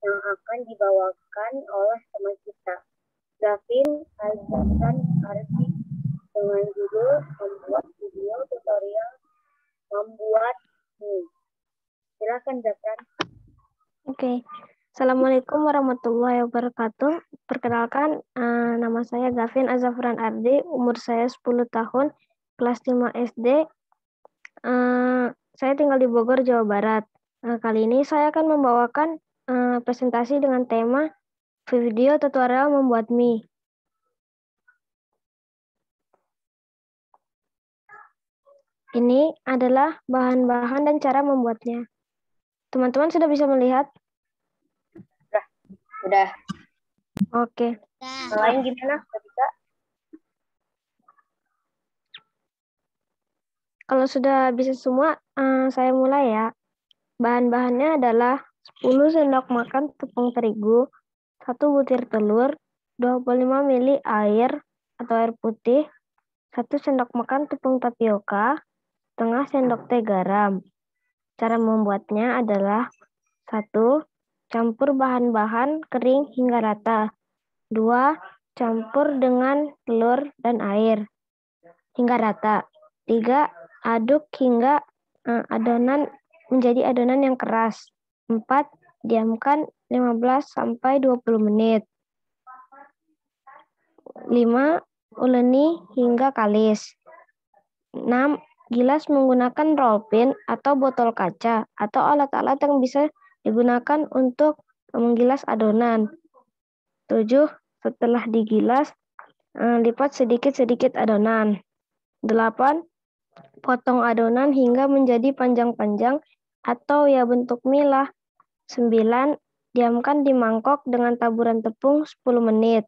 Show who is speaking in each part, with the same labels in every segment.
Speaker 1: yang akan dibawakan oleh teman kita, Gavin Azafran Ardi, dengan judul membuat video tutorial membuat mie. Silakan Zafran.
Speaker 2: Oke. Assalamualaikum warahmatullahi wabarakatuh. Perkenalkan, nama saya Gavin Azafran Ardi, umur saya 10 tahun, kelas 5 SD. Saya tinggal di Bogor, Jawa Barat. Kali ini saya akan membawakan presentasi dengan tema video tutorial membuat mie. Ini adalah bahan-bahan dan cara membuatnya. Teman-teman sudah bisa melihat?
Speaker 1: Udah.
Speaker 2: Oke.
Speaker 1: Yang lain gimana? Udah bisa?
Speaker 2: Kalau sudah bisa semua, saya mulai ya. Bahan-bahannya adalah 10 sendok makan tepung terigu, 1 butir telur, 25 ml air atau air putih, 1 sendok makan tepung tapioka, setengah sendok teh garam. Cara membuatnya adalah 1. Campur bahan-bahan kering hingga rata. 2. Campur dengan telur dan air hingga rata. 3. Aduk hingga adonan menjadi adonan yang keras. 4. Diamkan 15-20 menit. 5. Uleni hingga kalis. 6. Gilas menggunakan roll pin atau botol kaca atau alat-alat yang bisa digunakan untuk menggilas adonan. 7. Setelah digilas, lipat sedikit-sedikit adonan. 8. Potong adonan hingga menjadi panjang-panjang atau ya bentuk mie lah. 9. Diamkan di mangkok dengan taburan tepung 10 menit.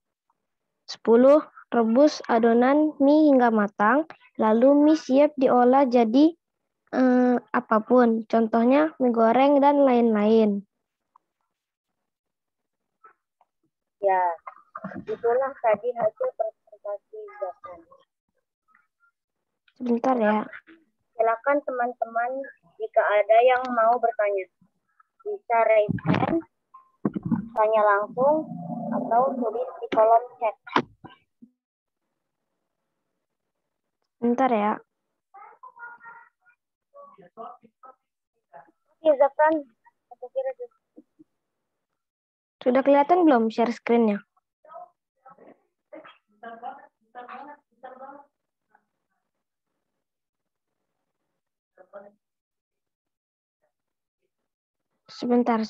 Speaker 2: 10. Rebus adonan mie hingga matang, lalu mie siap diolah jadi apapun, contohnya mie goreng dan lain-lain.
Speaker 1: Ya, itulah tadi hasil presentasi Zafran.
Speaker 2: Sebentar ya.
Speaker 1: Silakan teman-teman jika ada yang mau bertanya. Bisa raise hand, tanya langsung, atau tulis di kolom chat.
Speaker 2: Sebentar ya.
Speaker 1: Oke, Zafran.
Speaker 2: Sudah kelihatan belum share screen-nya? Sebentar.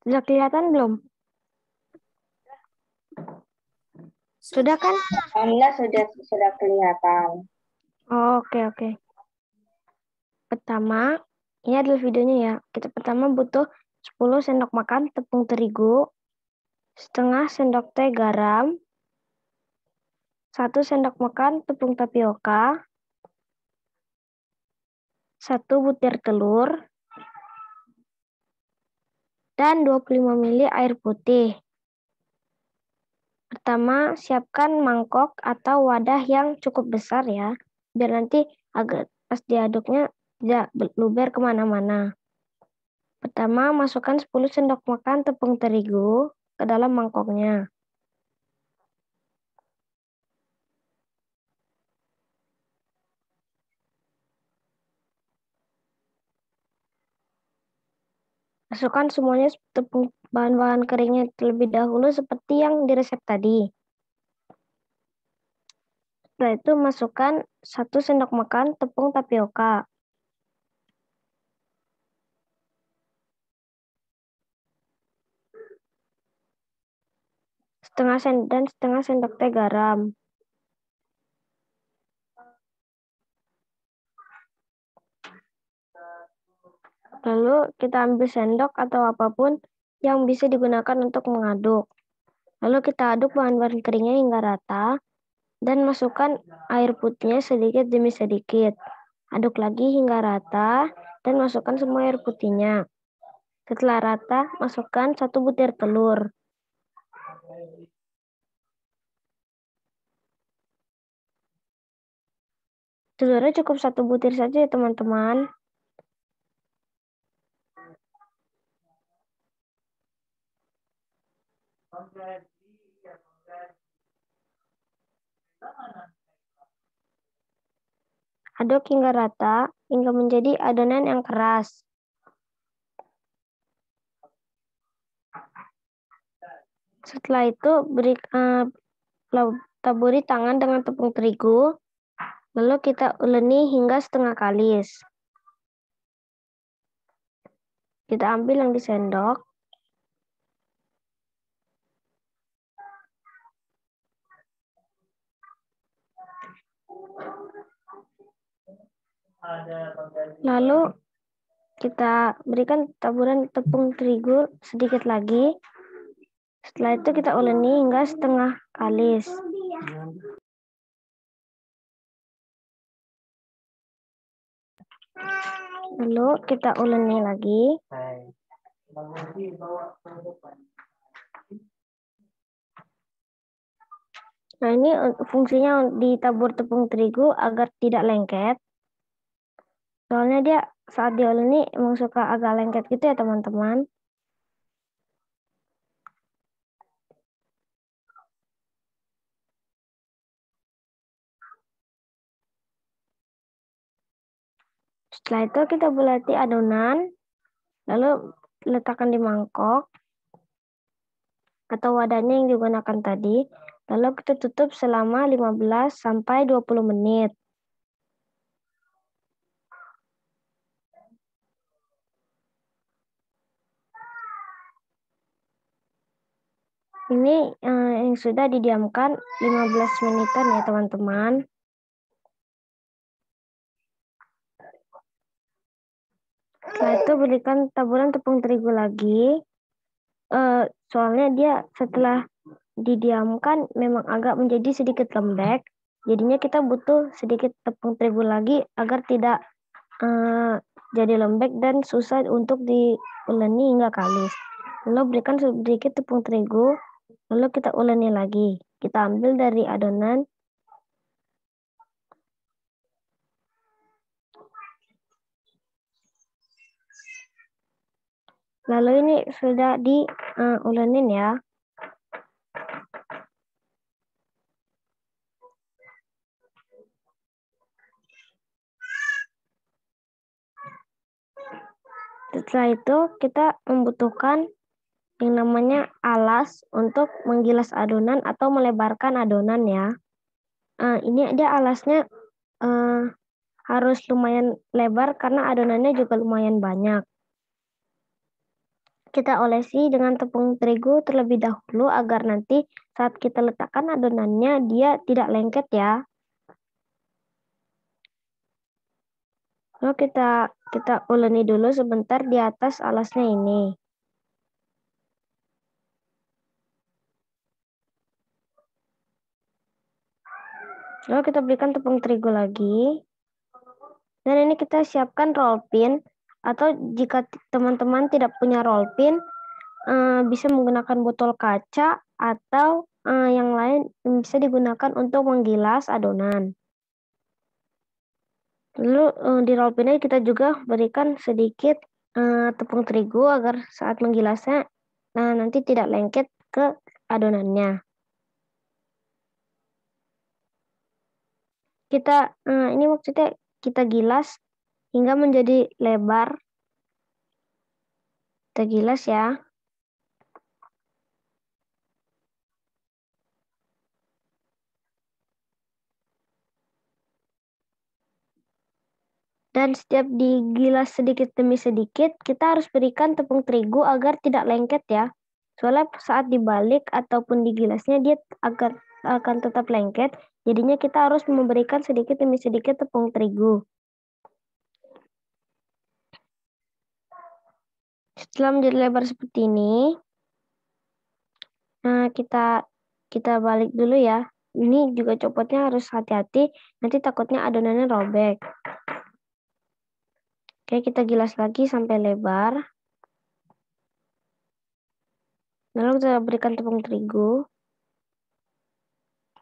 Speaker 2: Sudah kelihatan belum? Sudah kan?
Speaker 1: Alhamdulillah sudah kelihatan.
Speaker 2: Oke. Pertama, ini adalah videonya ya. Kita pertama butuh 10 sendok makan tepung terigu, setengah sendok teh garam, 1 sendok makan tepung tapioka, 1 butir telur, dan 25 ml air putih. Pertama, siapkan mangkok atau wadah yang cukup besar ya, biar nanti agak pas diaduknya tidak luber kemana-mana. Pertama, masukkan 10 sendok makan tepung terigu ke dalam mangkoknya. Masukkan semuanya tepung bahan-bahan keringnya terlebih dahulu seperti yang di resep tadi. Setelah itu masukkan 1 sendok makan tepung tapioka. Setengah sendok teh garam. Lalu kita ambil sendok atau apapun yang bisa digunakan untuk mengaduk. Lalu kita aduk bahan-bahan keringnya hingga rata dan masukkan air putihnya sedikit demi sedikit. Aduk lagi hingga rata dan masukkan semua air putihnya. Setelah rata, masukkan 1 butir telur. Telurnya cukup 1 butir saja ya teman-teman. Aduk hingga rata, hingga menjadi adonan yang keras. Setelah itu, taburi tangan dengan tepung terigu, lalu kita uleni hingga setengah kalis. Kita ambil yang di sendok. Lalu kita berikan taburan tepung terigu sedikit lagi. Setelah itu kita uleni hingga setengah kalis. Lalu kita uleni lagi. Nah, ini fungsinya ditabur tepung terigu agar tidak lengket. Soalnya dia saat diuleni emang suka agak lengket gitu ya teman-teman. Setelah itu kita bulati adonan, lalu letakkan di mangkok atau wadahnya yang digunakan tadi. Lalu kita tutup selama 15 sampai 20 menit. Ini yang sudah didiamkan 15 menitan ya teman-teman. Setelah itu berikan taburan tepung terigu lagi. Soalnya dia setelah didiamkan memang agak menjadi sedikit lembek. Jadinya kita butuh sedikit tepung terigu lagi agar tidak jadi lembek dan susah untuk diuleni hingga kalis. Lalu berikan sedikit tepung terigu, lalu kita uleni lagi. Kita ambil dari adonan. Lalu ini sudah diulenin ya. Setelah itu kita membutuhkan yang namanya alas untuk menggilas adonan atau melebarkan adonan ya. Ini dia alasnya harus lumayan lebar karena adonannya juga lumayan banyak. Kita olesi dengan tepung terigu terlebih dahulu agar nanti saat kita letakkan adonannya dia tidak lengket ya. Lalu kita uleni dulu sebentar di atas alasnya ini. Lalu kita berikan tepung terigu lagi. Dan ini kita siapkan roll pin, atau jika teman-teman tidak punya roll pin, bisa menggunakan botol kaca atau yang lain yang bisa digunakan untuk menggilas adonan. Lalu di roll pinnya kita juga berikan sedikit tepung terigu agar saat menggilasnya nanti tidak lengket ke adonannya. Ini maksudnya kita gilas hingga menjadi lebar. Kita gilas ya. Dan setiap digilas sedikit demi sedikit, kita harus berikan tepung terigu agar tidak lengket ya. Soalnya saat dibalik ataupun digilasnya dia akan tetap lengket. Jadinya kita harus memberikan sedikit demi sedikit tepung terigu. Setelah menjadi lebar seperti ini, kita balik dulu ya. Ini juga copotnya harus hati-hati, nanti takutnya adonannya robek. Oke, kita gilas lagi sampai lebar. Lalu kita berikan tepung terigu.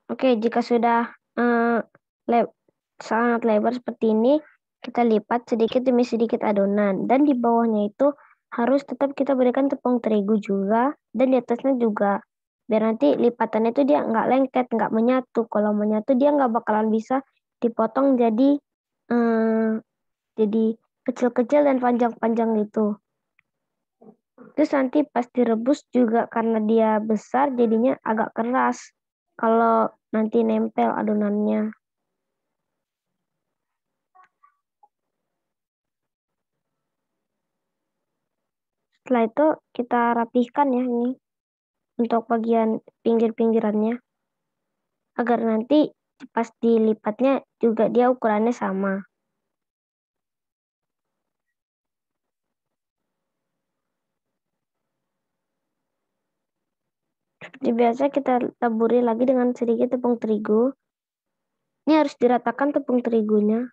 Speaker 2: Oke, jika sudah sangat lebar seperti ini, kita lipat sedikit demi sedikit adonan. Dan di bawahnya itu harus tetap kita berikan tepung terigu juga. Dan di atasnya juga. Biar nanti lipatannya itu dia nggak lengket, nggak menyatu. Kalau menyatu dia nggak bakalan bisa dipotong jadi kecil-kecil dan panjang-panjang gitu. Terus nanti pas direbus juga karena dia besar jadinya agak keras. Kalau nanti nempel adonannya. Setelah itu kita rapihkan ya ini untuk bagian pinggir-pinggirannya. Agar nanti pas dilipatnya juga dia ukurannya sama. Seperti biasa kita taburi lagi dengan sedikit tepung terigu. Ini harus diratakan tepung terigunya.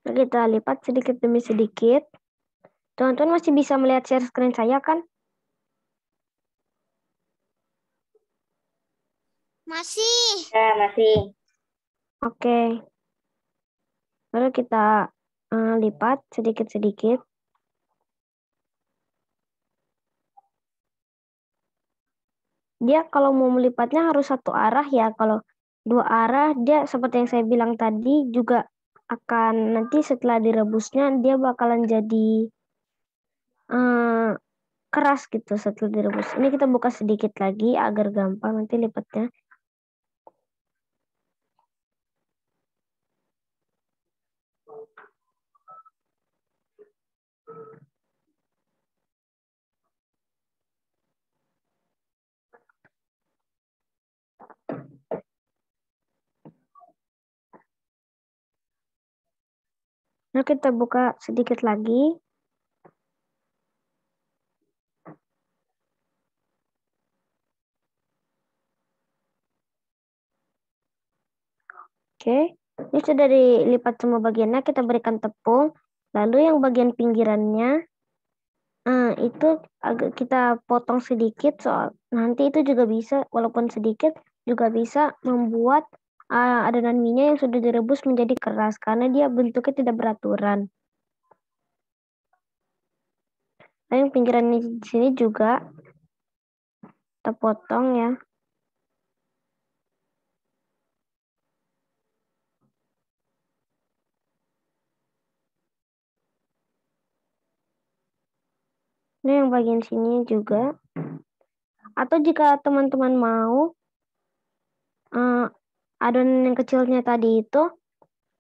Speaker 2: Kita lipat sedikit demi sedikit. Teman-teman masih bisa melihat share screen saya kan?
Speaker 3: Masih.
Speaker 1: Ya, masih.
Speaker 2: Oke. Lalu kita lipat sedikit-sedikit. Dia kalau mau melipatnya harus satu arah ya. Kalau dua arah dia seperti yang saya bilang tadi juga akan nanti setelah direbusnya dia bakalan jadi keras gitu setelah direbus. Ini kita buka sedikit lagi agar gampang nanti lipatnya. Nah, kita buka sedikit lagi. Oke, ini sudah dilipat semua bagiannya, kita berikan tepung. Lalu yang bagian pinggirannya itu agak kita potong sedikit, soal nanti itu juga bisa, walaupun sedikit, juga bisa membuat adonan mie yang sudah direbus menjadi keras, karena dia bentuknya tidak beraturan. Nah, yang pinggiran di sini juga kita potong ya. Ini yang bagian sini juga. Atau jika teman-teman mau adonan yang kecilnya tadi itu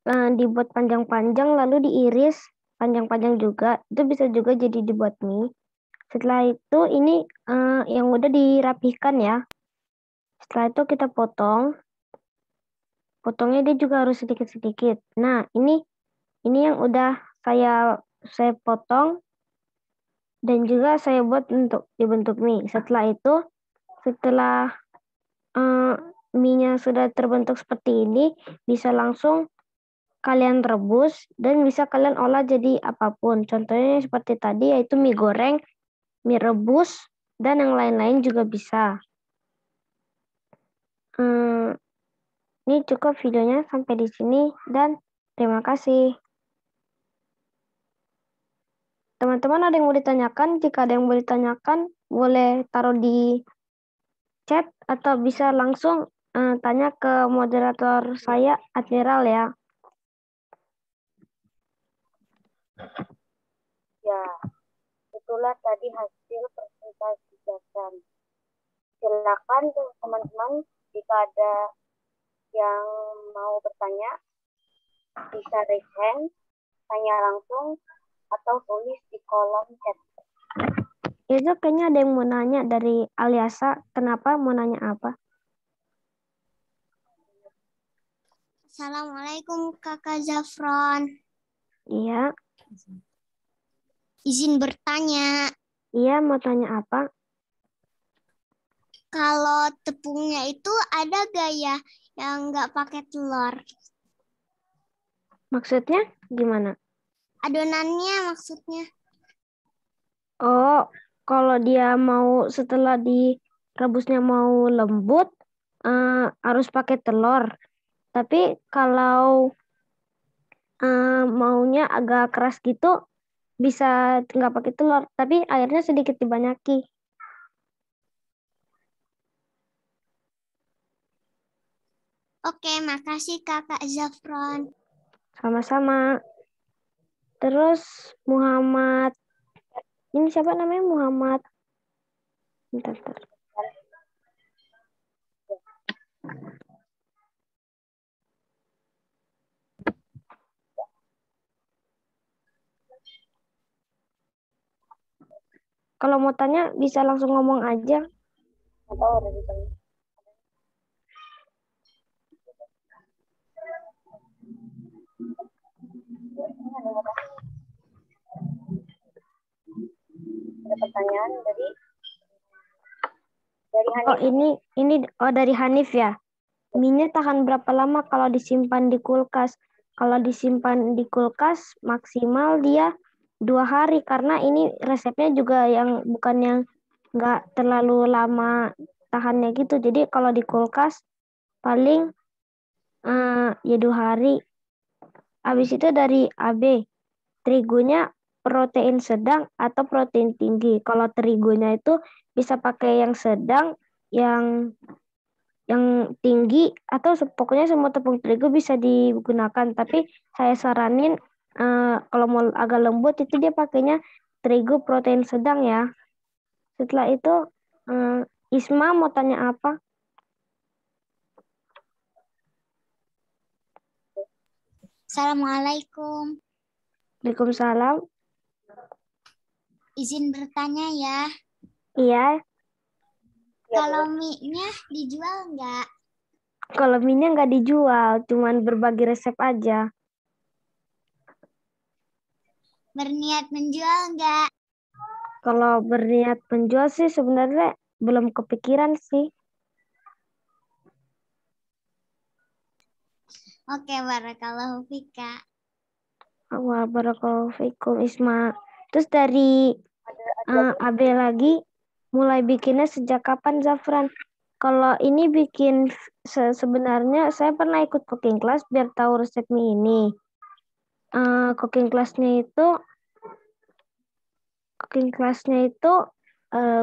Speaker 2: dibuat panjang-panjang lalu diiris panjang-panjang juga, itu bisa juga jadi dibuat mie. Setelah itu ini yang udah dirapihkan ya. Setelah itu kita potong. Potongnya dia juga harus sedikit-sedikit. Nah, ini yang udah saya potong dan juga saya buat untuk dibentuk mie. Setelah itu setelah mie-nya sudah terbentuk seperti ini, bisa langsung kalian rebus dan bisa kalian olah jadi apapun. Contohnya seperti tadi yaitu mie goreng, mie rebus, dan yang lain-lain juga bisa. Ini cukup videonya sampai di sini dan terima kasih. Teman-teman ada yang mau ditanyakan? Jika ada yang mau ditanyakan, boleh taruh di chat atau bisa langsung tanya ke moderator saya, Admiral ya.
Speaker 1: Ya, itulah tadi hasil presentasi dasar. Silakan tuh teman-teman jika ada yang mau bertanya bisa raise hand, tanya langsung atau tulis di kolom chat.
Speaker 2: Itu kayaknya ada yang mau nanya dari Aliasa. Kenapa? Mau nanya apa?
Speaker 3: Assalamualaikum Kakak Zafron.
Speaker 2: Iya.
Speaker 3: Izin bertanya.
Speaker 2: Iya, mau tanya apa?
Speaker 3: Kalau tepungnya itu ada gak ya yang nggak pakai telur?
Speaker 2: Maksudnya gimana?
Speaker 3: Adonannya maksudnya.
Speaker 2: Oh, kalau dia mau setelah direbusnya mau lembut, harus pakai telur. Tapi kalau maunya agak keras gitu, bisa nggak pakai telur. Tapi airnya sedikit dibanyaki.
Speaker 3: Oke, makasih Kakak Zafron.
Speaker 2: Sama-sama. Terus Muhammad, ini siapa namanya Muhammad? Bentar. Kalau mau tanya bisa langsung ngomong aja.
Speaker 1: Atau ada ditanya. Ada pertanyaan dari
Speaker 2: Oh,
Speaker 1: Hanif.
Speaker 2: ini dari Hanif ya. Mie-nya tahan berapa lama kalau disimpan di kulkas? Kalau disimpan di kulkas maksimal dia 2 hari karena ini resepnya juga yang bukan yang nggak terlalu lama tahannya gitu. Jadi kalau di kulkas paling ya 2 hari. Habis itu dari AB, terigunya protein sedang atau protein tinggi. Kalau terigunya itu bisa pakai yang sedang, yang tinggi, atau pokoknya semua tepung terigu bisa digunakan. Tapi saya saranin kalau mau agak lembut itu dia pakainya terigu protein sedang ya. Setelah itu Isma mau tanya apa?
Speaker 3: Assalamualaikum.
Speaker 2: Waalaikumsalam.
Speaker 3: Izin bertanya ya.
Speaker 2: Iya,
Speaker 3: Kalau mie-nya dijual nggak?
Speaker 2: kalau mie-nya nggak dijual, cuman berbagi resep aja.
Speaker 3: Berniat menjual nggak?
Speaker 2: Kalau berniat menjual sih sebenarnya belum kepikiran sih.
Speaker 3: Oke, barakallahu fika.
Speaker 2: Wah, barakallahu fikum Isma. Terus dari Abe lagi, mulai bikinnya sejak kapan Zafran? Kalau ini bikin sebenarnya saya pernah ikut cooking class biar tahu resep mie ini. Cooking classnya itu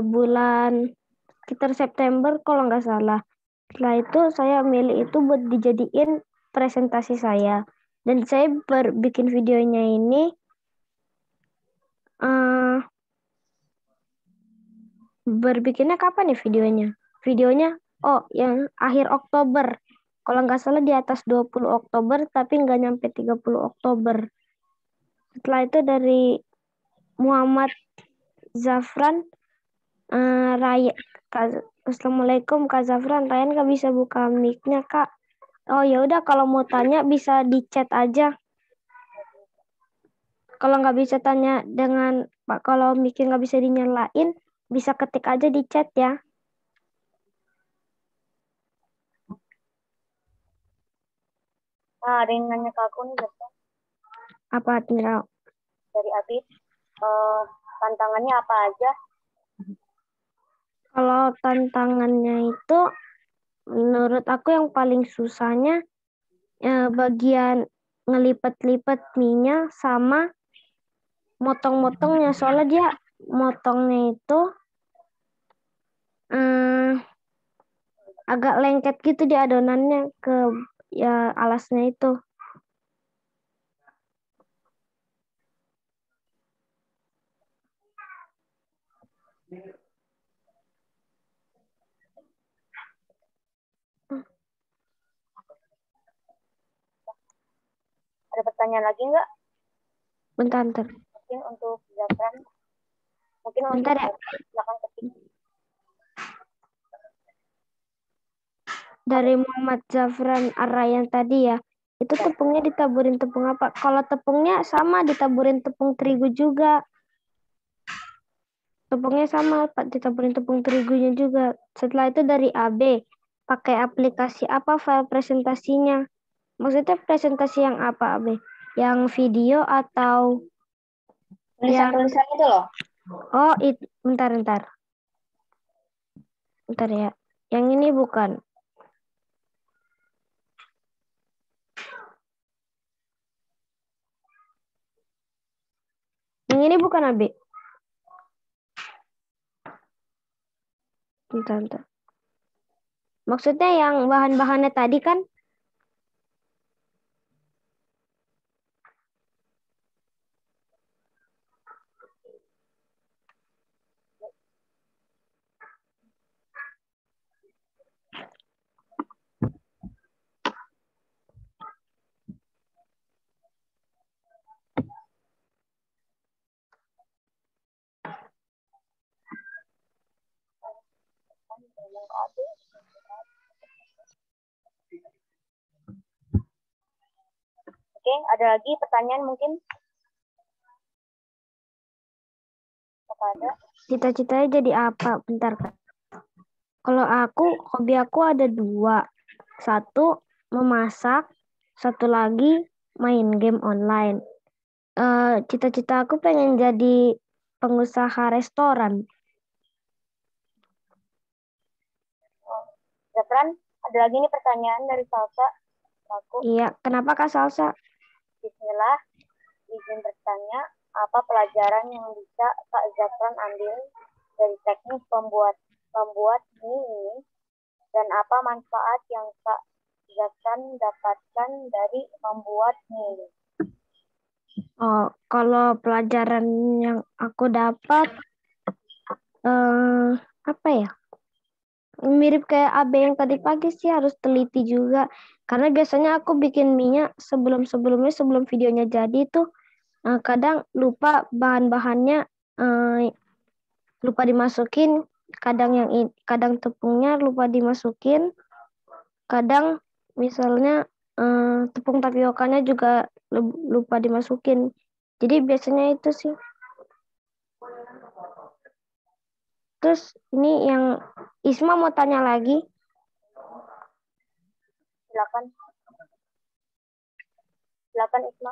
Speaker 2: bulan sekitar September kalau nggak salah. Setelah itu saya milih itu buat dijadiin presentasi saya. Dan saya bikin videonya ini berbikinnya kapan nih videonya? Videonya, yang akhir Oktober. Kalau nggak salah di atas 20 Oktober, tapi nggak nyampe 30 Oktober. Setelah itu dari Muhammad Zafran, Raya. Assalamualaikum Kak Zafran, Ryan nggak bisa buka mic-nya Kak. Oh ya udah kalau mau tanya bisa di chat aja. Kalau nggak bisa tanya kalau mic nggak bisa dinyalain, bisa ketik aja di chat ya.
Speaker 1: Ada yang nanya ke aku nih, Dokter.
Speaker 2: Apa tinggal
Speaker 1: Dari Abid. Tantangannya apa aja?
Speaker 2: Kalau tantangannya itu menurut aku yang paling susahnya bagian ngelipet-lipet mie-nya sama motong-motongnya. Soalnya dia motongnya itu agak lengket gitu di adonannya ke ya alasnya itu.
Speaker 1: Ada pertanyaan lagi nggak?
Speaker 2: Bentar.
Speaker 1: Mungkin untuk Zafran. Mungkin
Speaker 2: Bentar ya.
Speaker 1: Silakan ketik.
Speaker 2: Dari Muhammad Zafran Arayan tadi ya. Itu tepungnya ditaburin tepung apa? Kalau tepungnya sama ditaburin tepung terigu juga. tepungnya sama, Pak, ditambahin tepung terigunya juga. Setelah itu dari AB, pakai aplikasi apa file presentasinya? Maksudnya presentasi yang apa, AB? Yang video atau yang...
Speaker 1: Tulisan-tulisan itu loh.
Speaker 2: Oh, itu bentar. Bentar ya. Yang ini bukan. Yang ini bukan, AB. Bentar. Maksudnya yang bahan-bahannya tadi kan?
Speaker 1: Oke, ada lagi pertanyaan mungkin? Apa ada?
Speaker 2: Cita-citanya jadi apa? Bentar, Kak. Kalau hobi aku ada 2. Satu, memasak. Satu lagi, main game online. Cita-cita aku pengen jadi pengusaha restoran.
Speaker 1: Zafran, ada lagi nih pertanyaan dari Salsa. Aku.
Speaker 2: Iya, kenapa Kak Salsa?
Speaker 1: Bismillah, izin bertanya, apa pelajaran yang bisa Kak Zafran ambil dari teknik membuat mie ini, dan apa manfaat yang Kak Zafran dapatkan dari membuat mie ini?
Speaker 2: Oh, kalau pelajaran yang aku dapat, apa ya? Mirip kayak AB yang tadi pagi sih, harus teliti juga. Karena biasanya aku bikin mie-nya sebelum videonya jadi tuh kadang lupa bahan-bahannya, lupa dimasukin, kadang tepungnya lupa dimasukin, kadang misalnya tepung tapiokanya juga lupa dimasukin. Jadi biasanya itu sih. Terus ini yang Isma mau tanya lagi.
Speaker 1: Silakan Isma.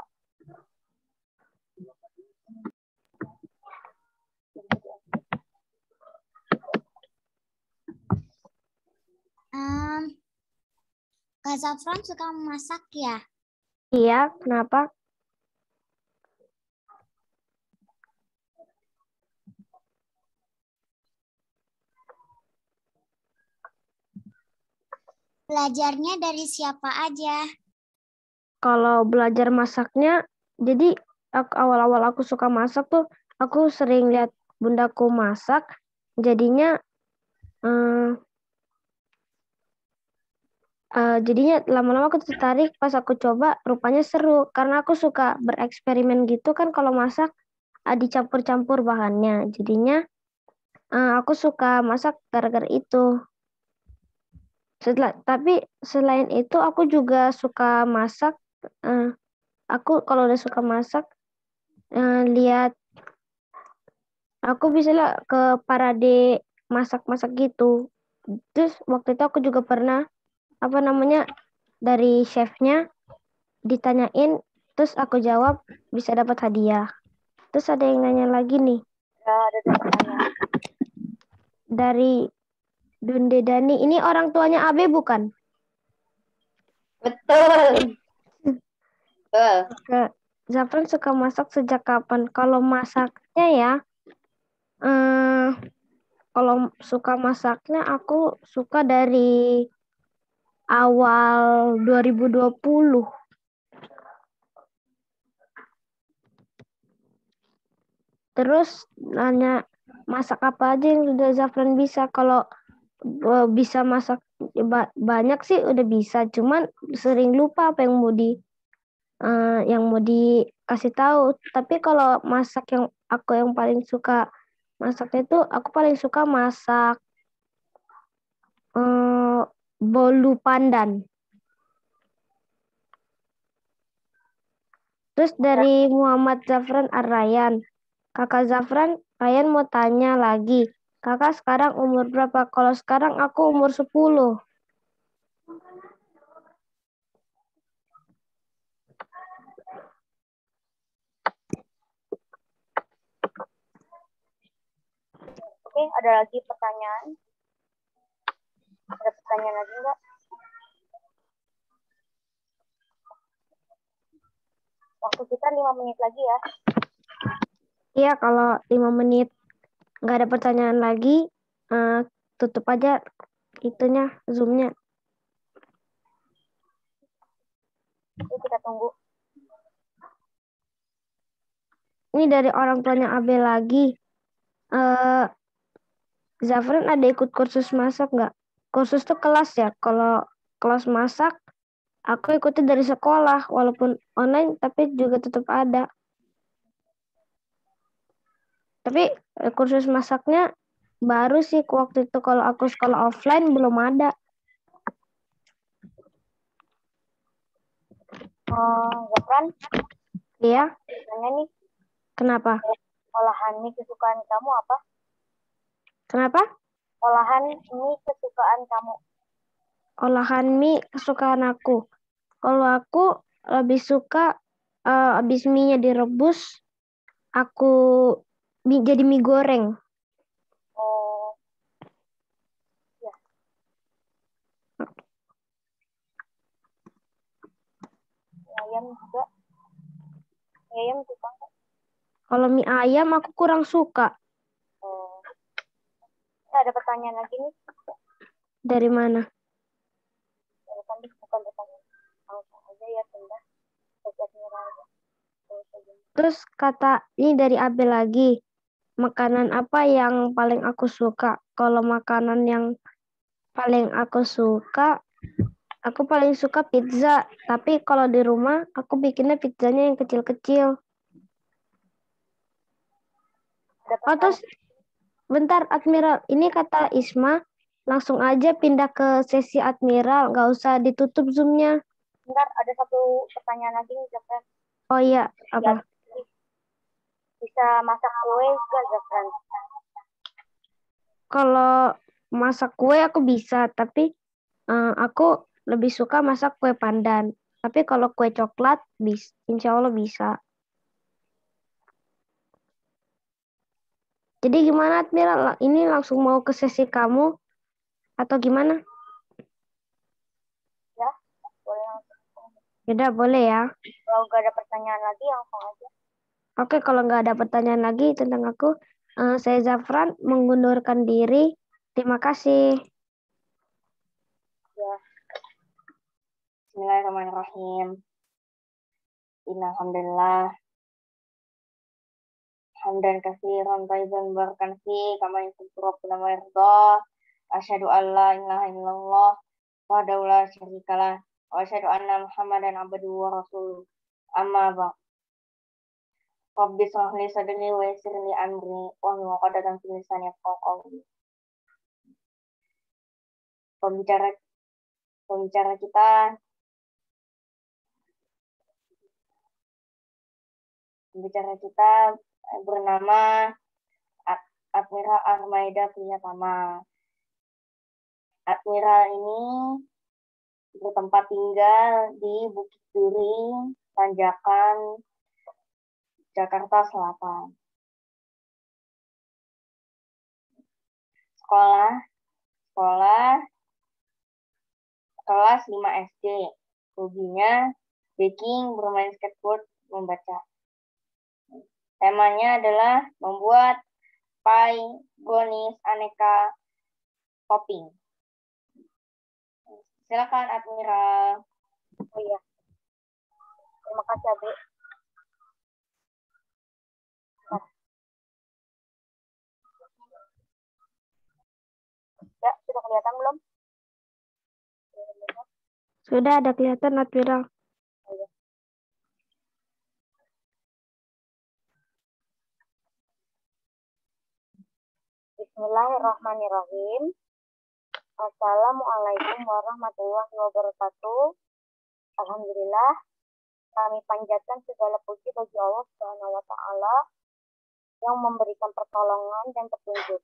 Speaker 3: Kak Zafran suka masak ya?
Speaker 2: Iya, kenapa?
Speaker 3: Belajarnya dari siapa aja?
Speaker 2: Kalau belajar masaknya, jadi awal-awal aku suka masak tuh, aku sering lihat bundaku masak, jadinya lama-lama aku tertarik, pas aku coba rupanya seru, karena aku suka bereksperimen gitu kan kalau masak, dicampur-campur bahannya, jadinya aku suka masak gara-gara itu. Tapi selain itu aku juga suka masak. Aku kalau udah suka masak, lihat aku bisa lah ke parade masak-masak gitu. Terus waktu itu aku juga pernah dari chefnya ditanyain, terus aku jawab bisa dapat hadiah. Terus ada yang nanya lagi nih.
Speaker 1: Ada pertanyaan.
Speaker 2: Dari Dunde Dani, ini orang tuanya Abe bukan?
Speaker 1: Betul.
Speaker 2: Kak Zafran suka masak sejak kapan? Kalau masaknya ya, kalau suka masaknya aku suka dari awal 2020. Terus nanya masak apa aja yang udah Zafran bisa. Kalau bisa masak banyak sih udah bisa, cuman sering lupa apa yang mau dikasih tahu. Tapi kalau masak yang aku yang paling suka masaknya itu aku paling suka masak bolu pandan. Terus dari Muhammad Zafran Ar-Rayyan, Kakak Zafran Ryan mau tanya lagi. Kakak sekarang umur berapa? Kalau sekarang aku umur 10.
Speaker 1: Oke, ada lagi pertanyaan? Ada pertanyaan lagi enggak? Waktu kita 5 menit lagi ya.
Speaker 2: Iya, kalau 5 menit nggak ada pertanyaan lagi, tutup aja itunya, Zoom-nya.
Speaker 1: Oke, kita tunggu.
Speaker 2: Ini dari orang tuanya Abe lagi. Zafran ada ikut kursus masak nggak? Kursus tuh kelas ya. Kalau kelas masak, aku ikutin dari sekolah. Walaupun online, tapi juga tetap ada. Tapi kursus masaknya baru sih waktu itu. Kalau aku sekolah offline belum ada.
Speaker 1: Zafran,
Speaker 2: Iya,
Speaker 1: tanya nih,
Speaker 2: kenapa?
Speaker 1: olahan mie kesukaan kamu apa?
Speaker 2: Kenapa?
Speaker 1: Olahan mie kesukaan kamu.
Speaker 2: Olahan mie kesukaan aku. Kalau aku lebih suka habis mie-nya direbus, aku jadi mie goreng.
Speaker 1: Oh, ya. Mie ayam juga. Mie ayam suka nggak?
Speaker 2: Kalau mie ayam aku kurang suka.
Speaker 1: Oh. Ada pertanyaan lagi nih.
Speaker 2: Dari mana?
Speaker 1: Bukan pertanyaan. Langsung aja ya, pindah. Chat Mira aja.
Speaker 2: Terus kata ini dari Abel lagi. Makanan apa yang paling aku suka? Kalau makanan yang paling aku suka pizza. Tapi kalau di rumah aku bikinnya pizzanya yang kecil-kecil. Oh, terus bentar Admiral. Ini kata Isma, langsung aja pindah ke sesi Admiral. Nggak usah ditutup Zoom-nya.
Speaker 1: Bentar, ada satu pertanyaan lagi nih, Zafran.
Speaker 2: Oh iya, apa?
Speaker 1: Bisa masak kue nggak, Zafran?
Speaker 2: Kalau masak kue aku bisa, tapi aku lebih suka masak kue pandan. Tapi kalau kue coklat, insya Allah bisa. Jadi gimana Admiral? Ini langsung mau ke sesi kamu atau gimana?
Speaker 1: Ya, boleh langsung.
Speaker 2: Yaudah, boleh ya.
Speaker 1: Kalau nggak ada pertanyaan lagi, langsung aja.
Speaker 2: Oke, kalau nggak ada pertanyaan lagi tentang aku, saya Zafran mengundurkan diri. Terima kasih.
Speaker 1: Ya. Bismillahirrahmanirrahim. Alhamdulillah. Hamdan katsiran thayyiban barakan fi kama yuhibbu rabbuna wa yarda. Asyhadu an la ilaha illallah wahdahu la syarika lah wa asyhadu anna Muhammadan abduhu wa rasuluh. Amma ba'd. Rabbi shrah li sadri wa yassir li amri wahlul 'uqdatam min lisani yafqahu qawli. Pembicara kita bernama Admiral Armaida Priyatama. Admiral ini bertempat tinggal di Bukit Duri, Tanjakan, Jakarta Selatan. Sekolah kelas 5 SD. Hobinya baking, bermain skateboard, membaca. Temanya adalah membuat pie, brownies, aneka topping. Silakan Admiral. Oh iya. Terima kasih, Abi. Ya, sudah kelihatan belum?
Speaker 2: Sudah ada kelihatan Admiral.
Speaker 1: Bismillahirrahmanirrahim. Assalamualaikum warahmatullahi wabarakatuh. Alhamdulillah, kami panjatkan segala puji bagi Allah Subhanahu wa taala yang memberikan pertolongan dan petunjuk,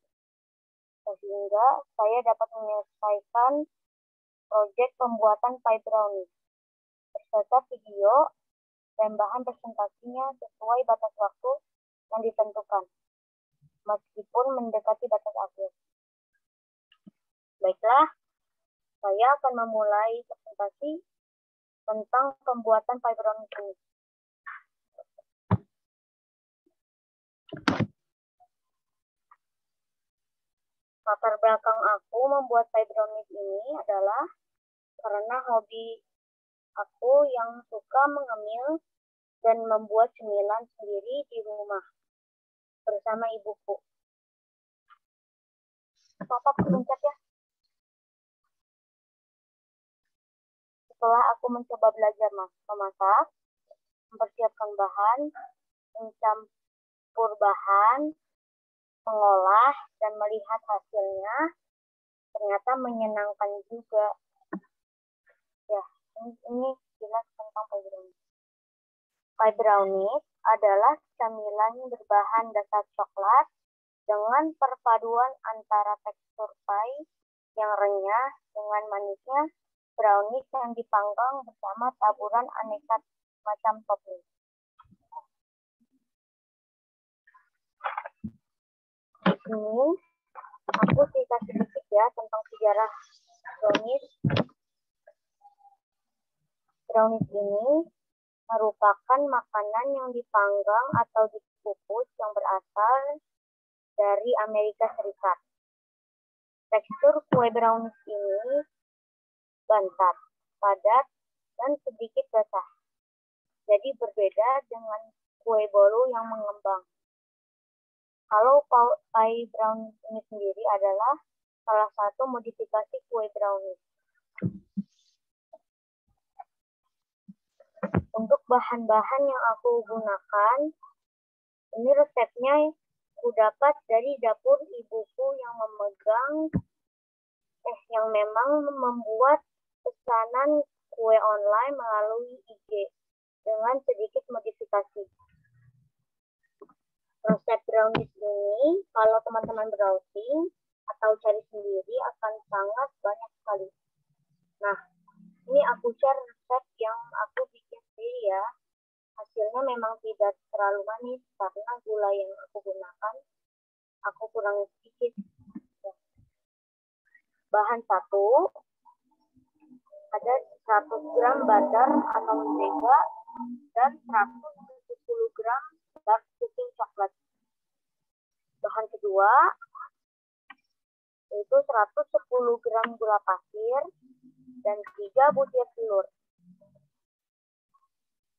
Speaker 1: sehingga saya dapat menyelesaikan proyek pembuatan pie brownies beserta video dan bahan presentasinya sesuai batas waktu yang ditentukan, meskipun mendekati batas akhir. Baiklah, saya akan memulai presentasi tentang pembuatan pie brownies ini. Latar belakang aku membuat pie brownies ini adalah karena hobi aku yang suka mengemil dan membuat cemilan sendiri di rumah bersama ibuku. Papa pencet ya. Setelah aku mencoba belajar memasak, mempersiapkan bahan, mencampur bahan, mengolah, dan melihat hasilnya, ternyata menyenangkan juga. Ya, ini jelas tentang pie brownies. Pie brownies adalah camilan berbahan dasar coklat dengan perpaduan antara tekstur pie yang renyah dengan manisnya brownies yang dipanggang bersama taburan aneka macam topping. Ini aku cerita sedikit ya tentang sejarah brownies. Brownies ini merupakan makanan yang dipanggang atau dikukus yang berasal dari Amerika Serikat. Tekstur kue brownies ini bantat, padat, dan sedikit basah. Jadi berbeda dengan kue bolu yang mengembang. Kalau pie brownies ini sendiri adalah salah satu modifikasi kue brownies. Untuk bahan-bahan yang aku gunakan, ini resepnya aku dapat dari dapur ibuku yang memang membuat pesanan kue online melalui IG dengan sedikit modifikasi. Resep brownies ini, kalau teman-teman browsing atau cari sendiri akan sangat banyak sekali. Nah, ini aku share resep yang aku bikin sendiri ya. Hasilnya memang tidak terlalu manis karena gula yang aku gunakan aku kurangi sedikit. Bahan satu, ada 100 gram butter atau mentega dan 170 gram dark cooking coklat. Bahan kedua, yaitu 110 gram gula pasir dan 3 butir telur.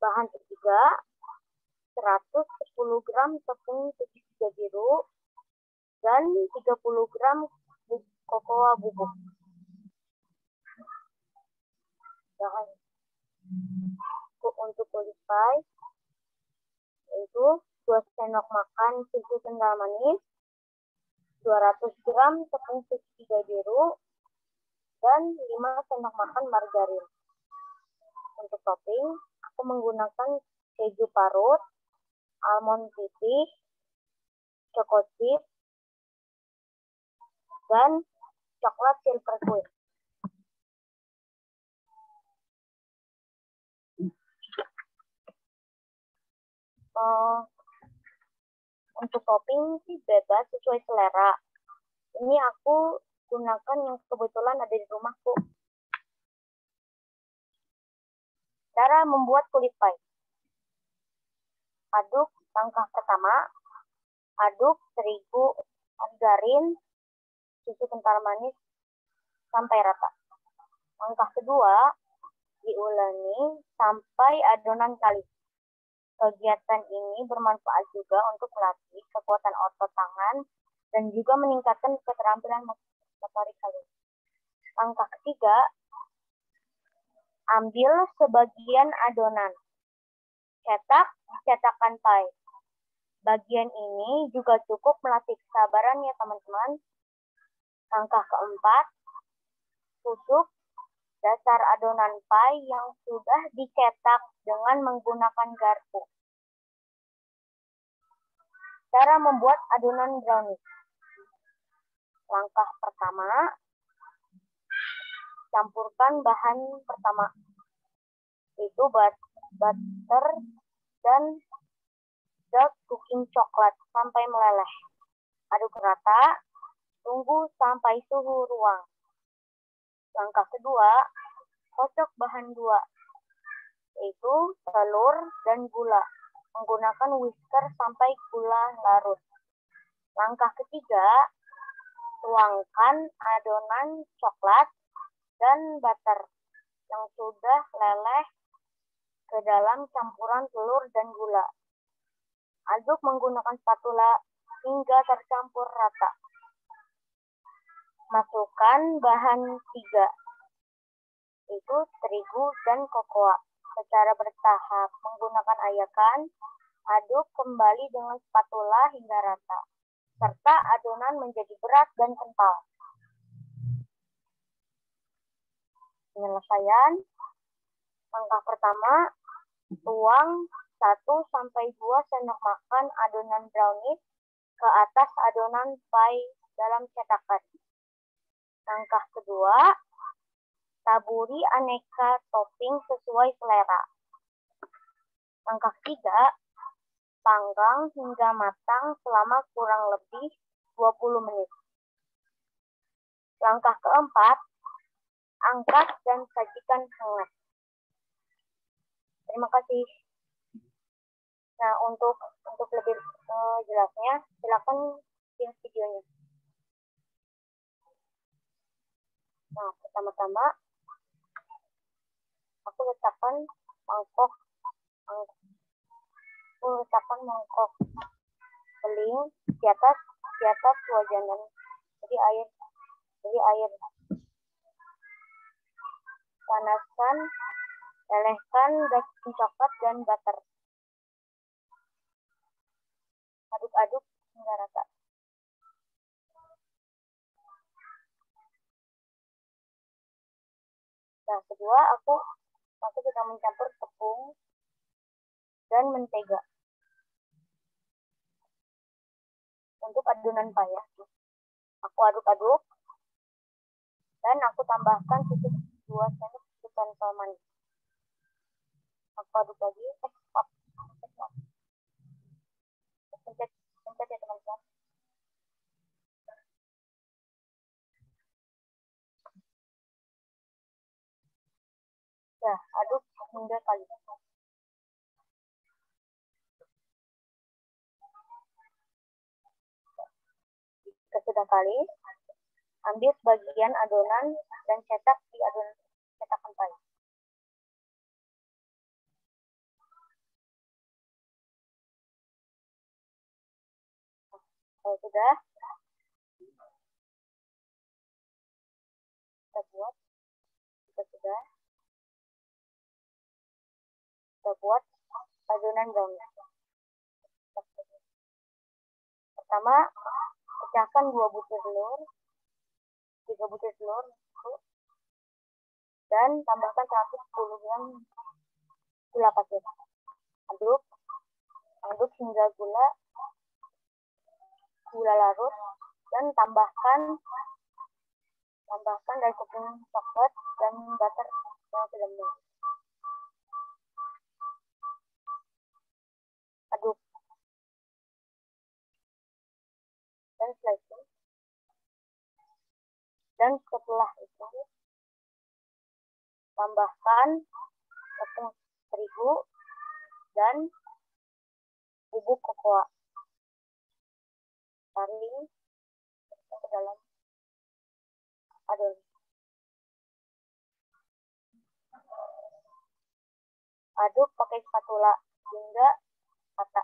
Speaker 1: Bahan ketiga, 110 gram tepung terigu biru dan 30 gram kokoa bubuk. Bahan untuk kulit pie yaitu 2 sendok makan susu kental manis, 200 gram tepung terigu biru, dan 5 sendok makan margarin. Untuk topping, aku menggunakan keju parut, almond putih, choco chip, dan coklat silver queen. Untuk topping sih bebas sesuai selera. Ini aku gunakan yang kebetulan ada di rumahku. Cara membuat kulit pie. Aduk langkah pertama, aduk terigu, margarin, susu kental manis sampai rata. Langkah kedua, diulangi sampai adonan kalis. Kegiatan ini bermanfaat juga untuk melatih kekuatan otot tangan dan juga meningkatkan keterampilan motorik halus. Langkah ketiga, ambil sebagian adonan. Cetak cetakan pie. Bagian ini juga cukup melatih kesabaran ya teman-teman. Langkah keempat, tutup dasar adonan pie yang sudah dicetak dengan menggunakan garpu. Cara membuat adonan brownies. Langkah pertama, campurkan bahan pertama, yaitu butter dan dark cooking coklat sampai meleleh. Aduk rata, tunggu sampai suhu ruang. Langkah kedua, kocok bahan dua, yaitu telur dan gula, menggunakan whisker sampai gula larut. Langkah ketiga, tuangkan adonan coklat dan butter yang sudah leleh ke dalam campuran telur dan gula. Aduk menggunakan spatula hingga tercampur rata. Masukkan bahan tiga, yaitu terigu dan kokoa, secara bertahap menggunakan ayakan. Aduk kembali dengan spatula hingga rata, serta adonan menjadi berat dan kental. Penyelesaian. Langkah pertama, tuang 1-2 sendok makan adonan brownies ke atas adonan pie dalam cetakan. Langkah kedua, taburi aneka topping sesuai selera. Langkah ketiga, panggang hingga matang selama kurang lebih 20 menit. Langkah keempat, angkat dan sajikan hangat. Terima kasih. Nah, untuk lebih jelasnya, silakan lihat videonya. Nah, pertama-tama aku letakkan mangkok beling di atas wajan, jadi air panaskan, lelehkan daging coklat dan butter, aduk-aduk hingga rata. Nah, kedua aku sudah mencampur tepung dan mentega untuk adonan pie ya. Aku aduk-aduk dan aku tambahkan 2 sendok susu kental manis. Aku aduk lagi. Pencet ya teman-teman. Ya, aduk hingga kali. Jika sudah kali, ambil sebagian adonan dan cetak di adonan cetakan pie. Kalau sudah, kita buat. Kita buat adonan brownies. Pertama, pecahkan 2 butir telur, 3 butir telur, dan tambahkan 110 gram gula pasir. Aduk hingga gula larut, dan tambahkan dari tepung coklat dan butter yang sudah meleleh. Aduk dan slicing. Dan setelah itu tambahkan tepung terigu dan bubuk kokoa. Tarik ke dalam adonan. Aduk pakai spatula hingga rata.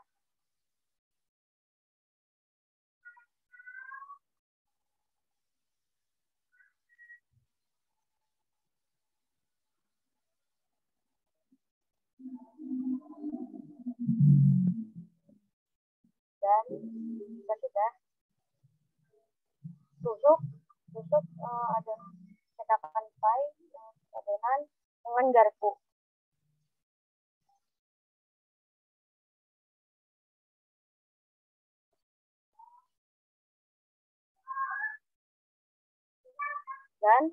Speaker 1: Dan sudah tusuk adonan cetakan pie adonan dengan garpu. dan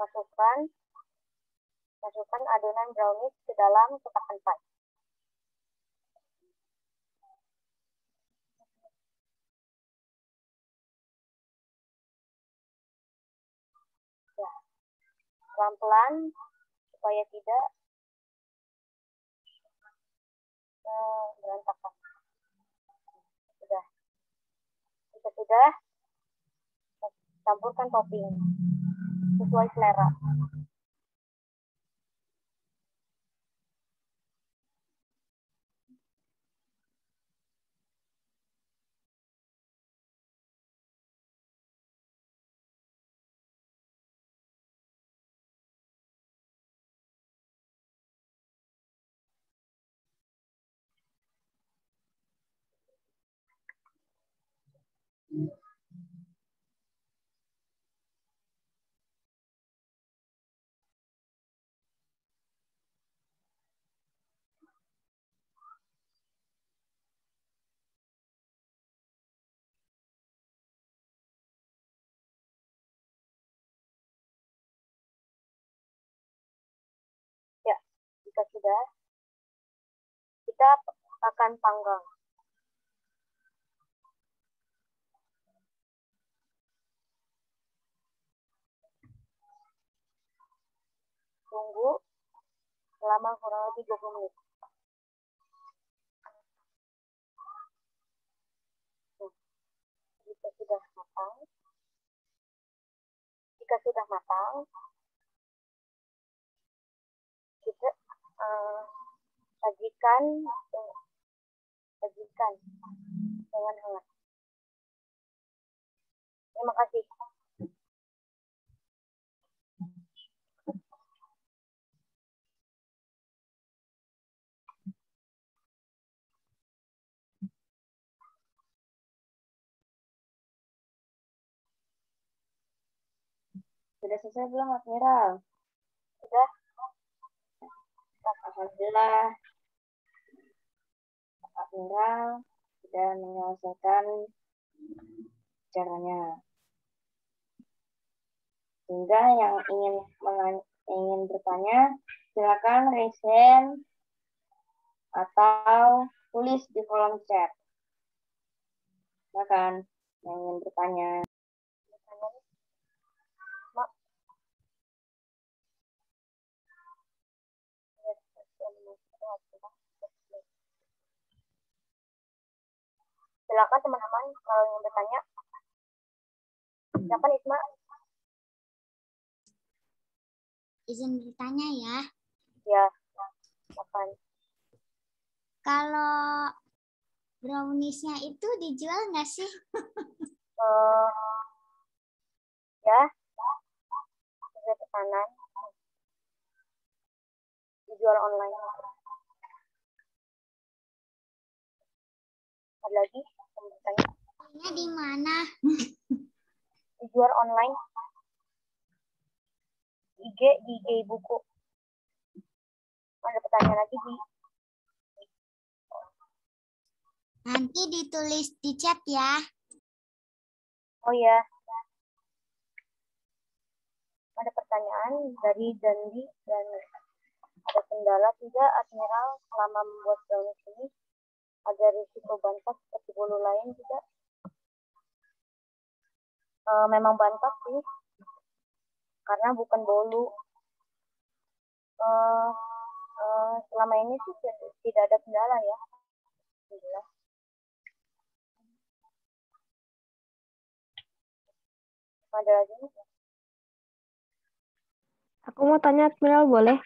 Speaker 1: masukkan adonan brownies ke dalam cetakan pie. Pelan-pelan supaya tidak berantakan. Sudah campurkan topping sesuai selera. Ya, jika sudah, kita akan panggang. Tunggu selama kurang lebih 20 menit. Jika sudah matang, kita sajikan dengan hangat. Terima kasih.
Speaker 2: Sudah selesai belum, Admiral?
Speaker 1: Sudah.
Speaker 2: Alhamdulillah, Admiral sudah menyelesaikan caranya. Sehingga yang ingin bertanya, silakan raise hand atau tulis di kolom chat. Silakan yang ingin bertanya.
Speaker 1: Silakan teman-teman kalau ingin bertanya. Silakan Isma.
Speaker 3: Izin bertanya ya.
Speaker 1: Ya, silakan.
Speaker 3: Kalau browniesnya itu dijual nggak sih?
Speaker 1: Ya, sudah pesanan. Dijual online. Ada lagi yang bertanya?
Speaker 3: Di mana?
Speaker 1: Dijual online. di IG buku. Ada pertanyaan lagi di?
Speaker 3: Nanti ditulis di chat ya.
Speaker 1: Oh ya. Ada pertanyaan dari Dandi dan ada kendala tidak Admiral selama membuat brownies ini? Ada risiko bantas seperti bolu lain tidak? Memang bantas sih, karena bukan bolu. Selama ini sih tidak ada kendala ya. Alhamdulillah. Ada lagi?
Speaker 2: Aku mau tanya, Admiral, boleh?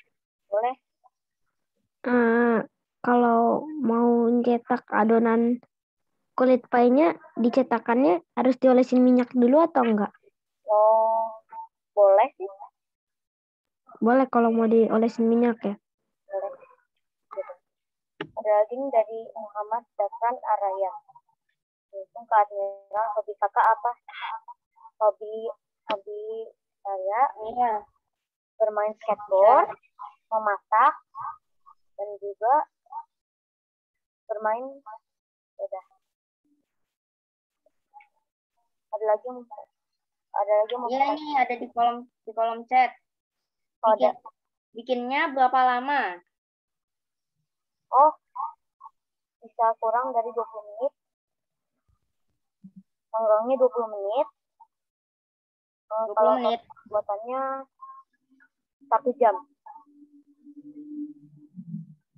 Speaker 1: Boleh.
Speaker 2: Kalau mau cetak adonan kulit pie-nya, dicetakannya harus diolesin minyak dulu atau enggak?
Speaker 1: Oh, boleh sih.
Speaker 2: Boleh kalau mau diolesin minyak ya.
Speaker 1: Boleh. Ada lagi dari Muhammad Dafran Araya. Langsung ke Admiral, hobi kakak apa? Hobi saya bermain skateboard, memasak, dan juga bermain sepeda. Ada lagi yang Ada lagi mau
Speaker 4: Iya, ini ada di kolom chat.
Speaker 1: ada.
Speaker 4: Bikinnya berapa lama?
Speaker 1: Oh, bisa kurang dari 20 menit. Panggangnya 20 menit.
Speaker 4: 20
Speaker 1: Kalau
Speaker 4: menit.
Speaker 1: buatannya 1 jam.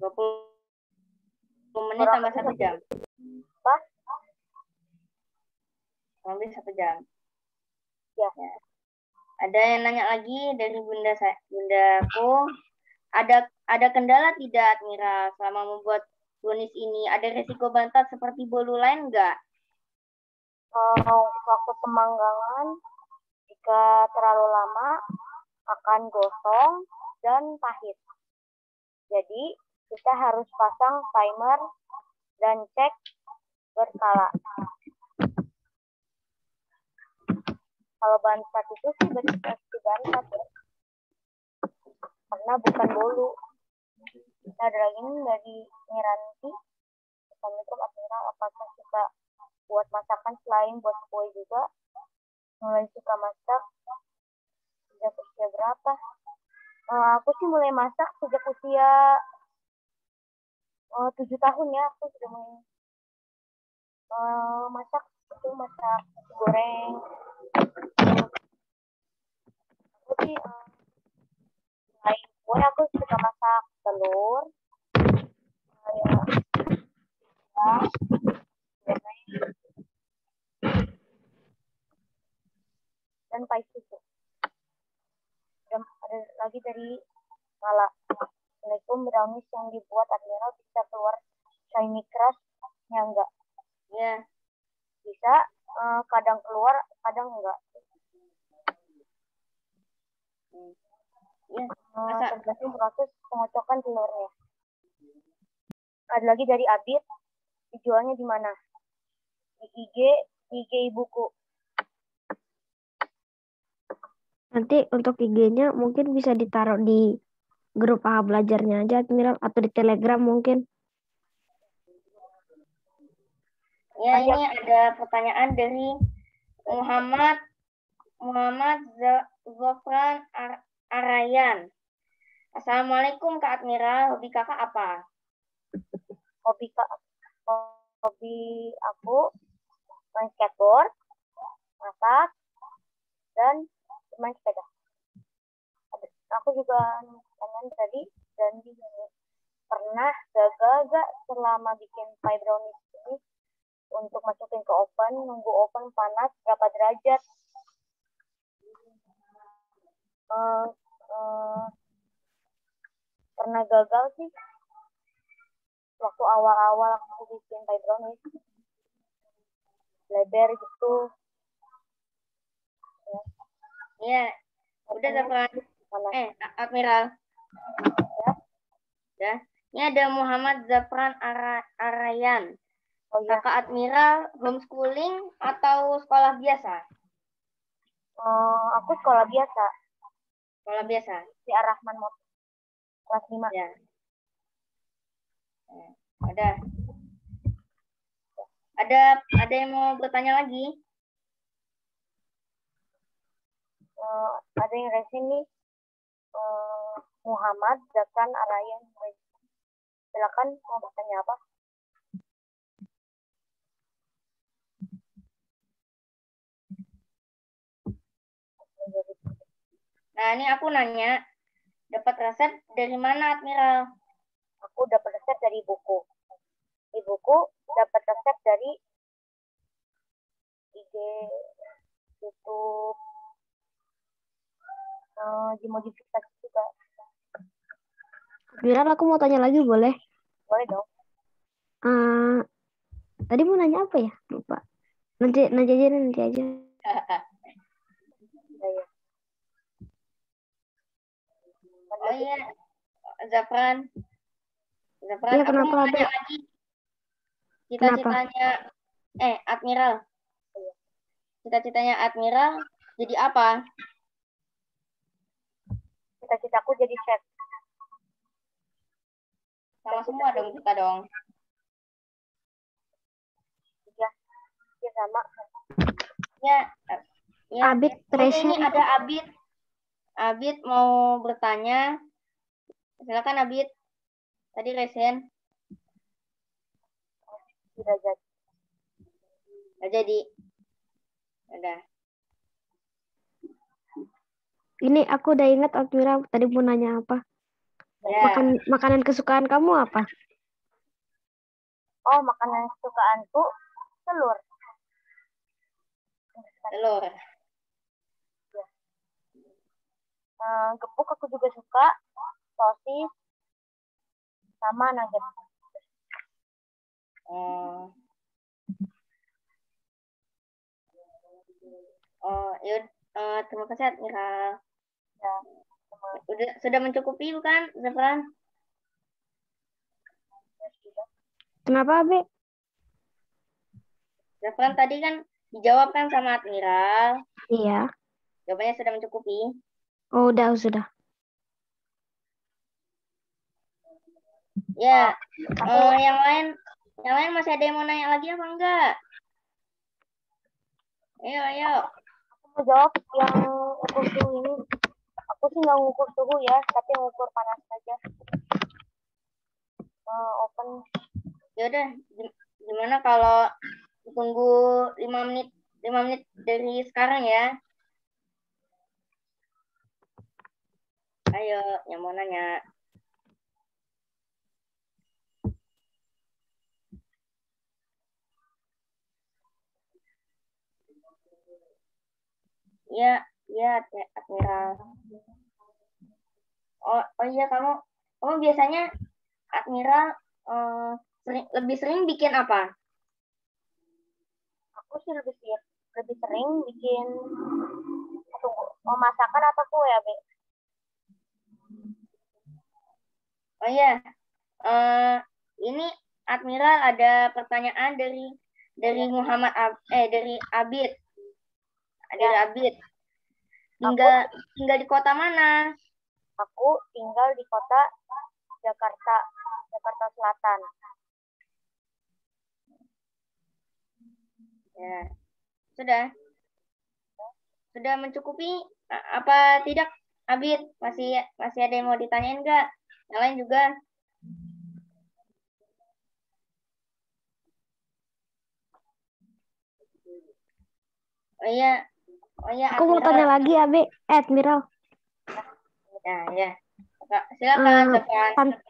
Speaker 4: 20 menit tambah 1 jam.
Speaker 1: Apa?
Speaker 4: Lebih 1 jam.
Speaker 1: Ya.
Speaker 4: Ada yang nanya lagi dari bundaku. Ada kendala tidak, Admiral, selama membuat brownies ini? Ada risiko bantat seperti bolu lain enggak?
Speaker 1: Waktu pemanggangan, jika terlalu lama, akan gosong dan pahit. Jadi, kita harus pasang timer dan cek berkala. Kalau bantat itu sih berarti bantat ya. Karena bukan bolu. Nah, ada lagi nih dari Miranti. Assalamualaikum Admiral, apakah kita buat masakan selain buat kue juga? Mulai suka masak sejak usia berapa? Aku sih mulai masak sejak usia 7 tahun ya. Aku sudah mulai masak nasi goreng. Aku sih selain kue aku suka masak telur, kayak goreng, dan pie susu. Dan ada lagi dari Mala. Assalamualaikum, brownies yang dibuat Admiral bisa keluar shiny crust-nya enggak?
Speaker 4: Ya.
Speaker 1: Bisa, kadang keluar, kadang enggak.
Speaker 4: Ya.
Speaker 1: Tergantung proses pengocokan telurnya. Ada lagi dari Abid, dijualnya di mana? Di IG Ibuku.
Speaker 2: Nanti untuk IG-nya mungkin bisa ditaruh di grup AHA Belajarnya aja, Admiral, atau di Telegram mungkin.
Speaker 4: Ya, ini ada pertanyaan dari Muhammad Zofran Arayan. Assalamualaikum Kak Admiral, hobi kakak apa?
Speaker 1: Hobi aku main skateboard, masak, dan main sepeda. Aku juga tanya tadi, dan pernah gagal gak selama bikin pie brownies ini untuk masukin ke oven, nunggu oven panas berapa derajat? Pernah gagal sih waktu awal-awal aku bikin pie brownies, lebar gitu.
Speaker 4: Ya, udah dapat. Admiral. Ya. Ini ada Muhammad Zafran Arayan.
Speaker 1: Oh, ya.
Speaker 4: Kakak Admiral homeschooling atau sekolah biasa?
Speaker 1: Aku sekolah biasa.
Speaker 4: Sekolah biasa.
Speaker 1: Di Ar-Rahman Motor. Kelas 5.
Speaker 4: Ya. Ada yang mau bertanya lagi?
Speaker 1: Ada yang dari sini. Muhammad Zafran Arayan. Silakan mau bertanya apa?
Speaker 4: Nah, ini aku nanya, dapat resep dari mana, Admiral?
Speaker 1: Aku dapat resep dari buku. Di buku dapat resep dari IG, YouTube, dimodifikasi juga.
Speaker 2: Admiral, aku mau tanya lagi boleh?
Speaker 1: Boleh dong.
Speaker 2: Tadi mau nanya apa ya? Lupa. Nanti aja.
Speaker 4: Oh iya, Zafran,
Speaker 2: Ya,
Speaker 4: aku mau tanya lagi. Cita-citanya, Admiral. Cita-citanya Admiral jadi apa?
Speaker 1: Cita-citaku jadi chef.
Speaker 4: Sama semua dong kita dong.
Speaker 1: Ya sama.
Speaker 4: Ya, Ya,
Speaker 2: Abid
Speaker 4: oh ya, ini
Speaker 2: Resen.
Speaker 4: ada Abid. Abid mau bertanya. Silakan Abid. Tadi Resen.
Speaker 1: Tidak jadi.
Speaker 4: Nggak jadi. Udah.
Speaker 2: Ini aku udah ingat Admira tadi mau nanya apa.
Speaker 4: Ya.
Speaker 2: Makanan kesukaan kamu apa?
Speaker 1: Oh, makanan kesukaanku telur.
Speaker 4: Telur.
Speaker 1: Gepuk aku juga suka, sosis, sama nugget.
Speaker 4: Oh. Oh, yuk. Terima kasih Admiral.
Speaker 1: Ya,
Speaker 4: Sudah mencukupi bukan, Zafran?
Speaker 2: Kenapa, Abi?
Speaker 4: Zafran tadi kan dijawab kan sama Admiral.
Speaker 2: Iya.
Speaker 4: Jawabannya sudah mencukupi.
Speaker 2: Oh, sudah.
Speaker 4: Ya, yang lain masih ada yang mau nanya lagi apa enggak? Ayo.
Speaker 1: aku mau jawab yang ukur suhu ini. Aku sih nggak ngukur suhu ya, tapi ngukur panas saja. Open.
Speaker 4: Ya udah, gimana kalau tunggu 5 menit dari sekarang ya? Ayo, yang mau nanya. Ya, Admiral. Oh iya, kamu biasanya Admiral lebih sering bikin apa?
Speaker 1: Aku sih lebih sering bikin masakan atau kue ya, Be?
Speaker 4: Oh iya, ini Admiral ada pertanyaan dari Muhammad dari Abid. Dari Abid. Tinggal di kota mana?
Speaker 1: Aku tinggal di kota Jakarta Selatan.
Speaker 4: Ya, sudah mencukupi apa tidak, Abid? Masih ada yang mau ditanyain nggak? Yang lain juga. Oh iya,
Speaker 2: Aku mau tanya lagi, Abi. Admiral.
Speaker 4: Ya. Silakan.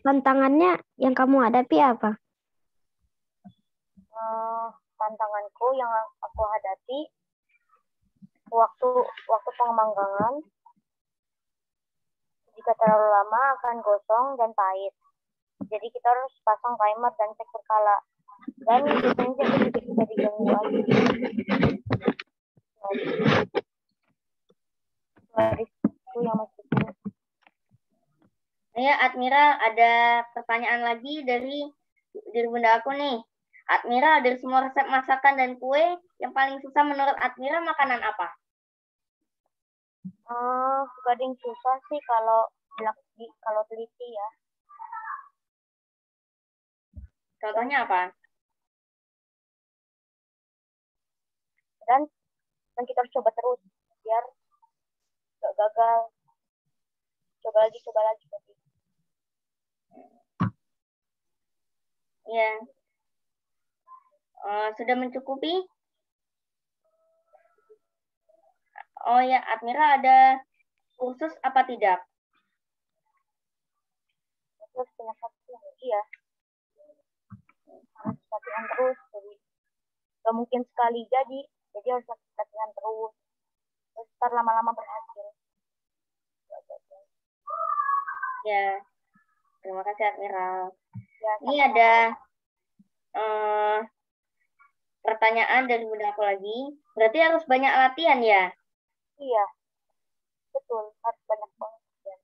Speaker 2: Tantangannya yang kamu hadapi apa?
Speaker 1: Tantanganku yang aku hadapi waktu pengembangkan, jika terlalu lama akan gosong dan pahit. Jadi kita harus pasang timer dan cek berkala. Dan biasanya juga bisa diganggu lagi. Itu yang masih.
Speaker 4: Ya, Admiral, ada pertanyaan lagi dari bunda aku nih. Admiral, dari semua resep masakan dan kue, yang paling susah menurut Admiral makanan apa?
Speaker 1: Gak ada yang susah sih kalau teliti ya.
Speaker 4: Contohnya apa?
Speaker 1: Dan kita harus coba terus biar gak gagal. Coba lagi.
Speaker 4: Ya. Sudah mencukupi? Oh ya, Admiral ada kursus apa tidak?
Speaker 1: Terus iya. Harus latihan terus. Jadi gak mungkin sekali jadi harus latihan terus. Terus ntar lama-lama berhasil.
Speaker 4: Ya, terima kasih Admiral.
Speaker 1: Ya,
Speaker 4: ini ada pertanyaan dari bunda aku lagi. Berarti harus banyak latihan ya?
Speaker 1: Iya, betul. Harus banyak banget. Ya.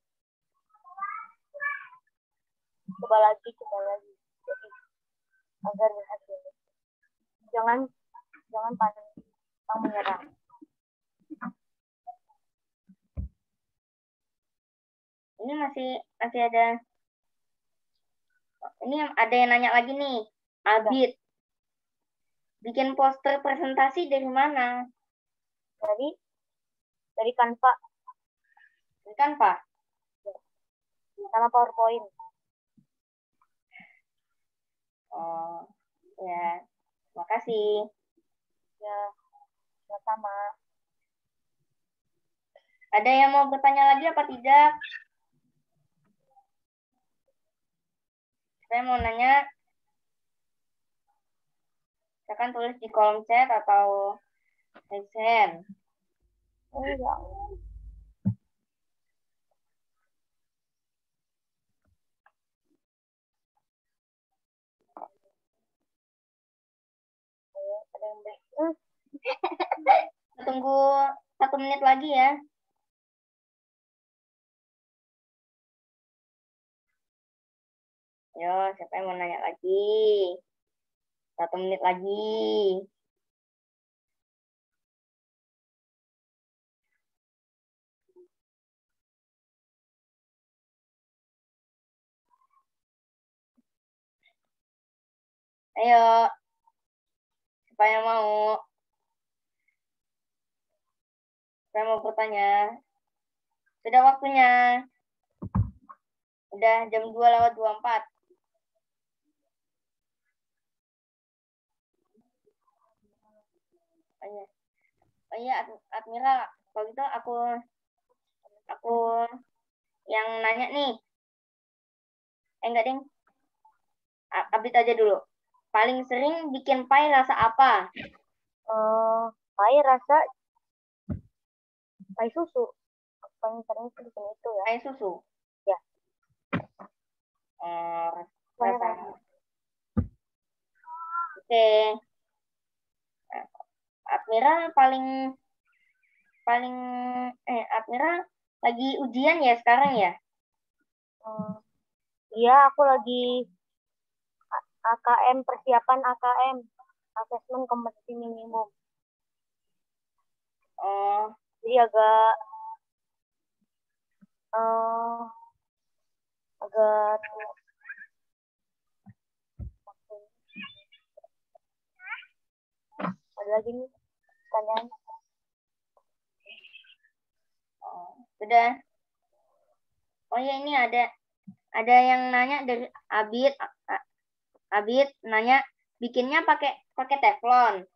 Speaker 1: Coba lagi. Jadi agar berhasil. Jangan pantang menyerah.
Speaker 4: Ini masih ada. Ini ada yang nanya lagi nih. Abid, bikin poster presentasi dari mana?
Speaker 1: Dari Dari Canva
Speaker 4: Kan Pak?
Speaker 1: sama PowerPoint.
Speaker 4: Oh, ya. Makasih.
Speaker 1: Ya, sama.
Speaker 4: Ada yang mau bertanya lagi apa tidak? Saya mau nanya. Silakan tulis di kolom chat atau raise hand.
Speaker 1: Oh ya. Ada yang
Speaker 4: Tunggu 1 menit lagi ya. Yo, siapa yang mau nanya lagi? 1 menit lagi. Ayo. Siapa yang mau? Saya mau bertanya. Sudah waktunya. Udah jam 2:24. Oh iya, Admiral. Kalau gitu aku yang nanya nih. Enggak, Ding. Update aja dulu. Paling sering bikin pie rasa apa?
Speaker 1: pie rasa pie susu. Paling sering bikin itu ya.
Speaker 4: Pie susu?
Speaker 1: Ya.
Speaker 4: Rasa. Oke. Admiral Admiral lagi ujian ya sekarang ya?
Speaker 1: Iya, aku lagi AKM, persiapan AKM, asesmen kompetensi minimum. Jadi agak ada lagi nih pertanyaan.
Speaker 4: Sudah. Oh ya, ini ada yang nanya dari Abid. Abid nanya bikinnya pakai teflon.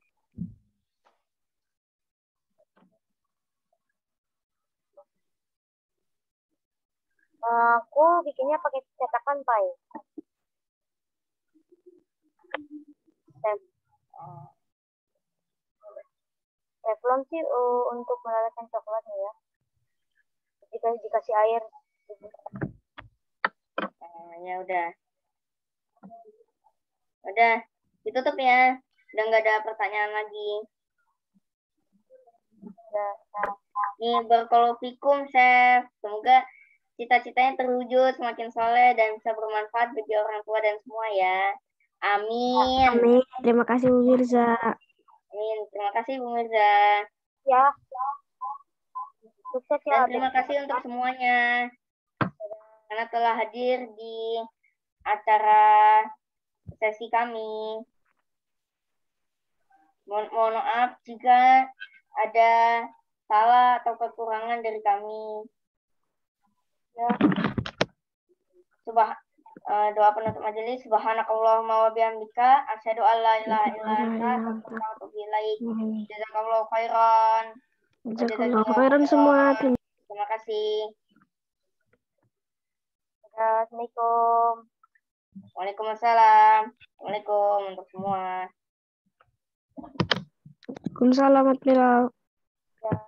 Speaker 1: Aku bikinnya pakai cetakan pie. Teflon sih untuk melelehkan coklatnya ya. Jika dikasih air.
Speaker 4: Ya udah. Udah, ditutup ya. Udah nggak ada pertanyaan lagi. Nih, barakallahu fikum, Chef. Semoga cita-citanya terwujud, semakin soleh dan bisa bermanfaat bagi orang tua dan semua ya. Amin.
Speaker 2: Amin. Terima kasih Bu Mirza.
Speaker 4: Amin. Terima kasih Bu Mirza.
Speaker 1: Ya. Sukses ya.
Speaker 4: Dan terima kasih untuk semuanya karena telah hadir di acara sesi kami. Mohon maaf jika ada salah atau kekurangan dari kami. Ya. Doa penutup majelis. Subhanakallahumma wa bihamdika asyhadu an la ilaha illa anta astaghfiruka wa atubu ilaik. Jazakallahu khairan.
Speaker 2: Jazakallahu khairan semua.
Speaker 4: Terima kasih.
Speaker 1: Assalamualaikum.
Speaker 4: Waalaikumsalam. Waalaikum untuk semua.
Speaker 2: Waalaikumsalam, Admiral.
Speaker 1: Ya.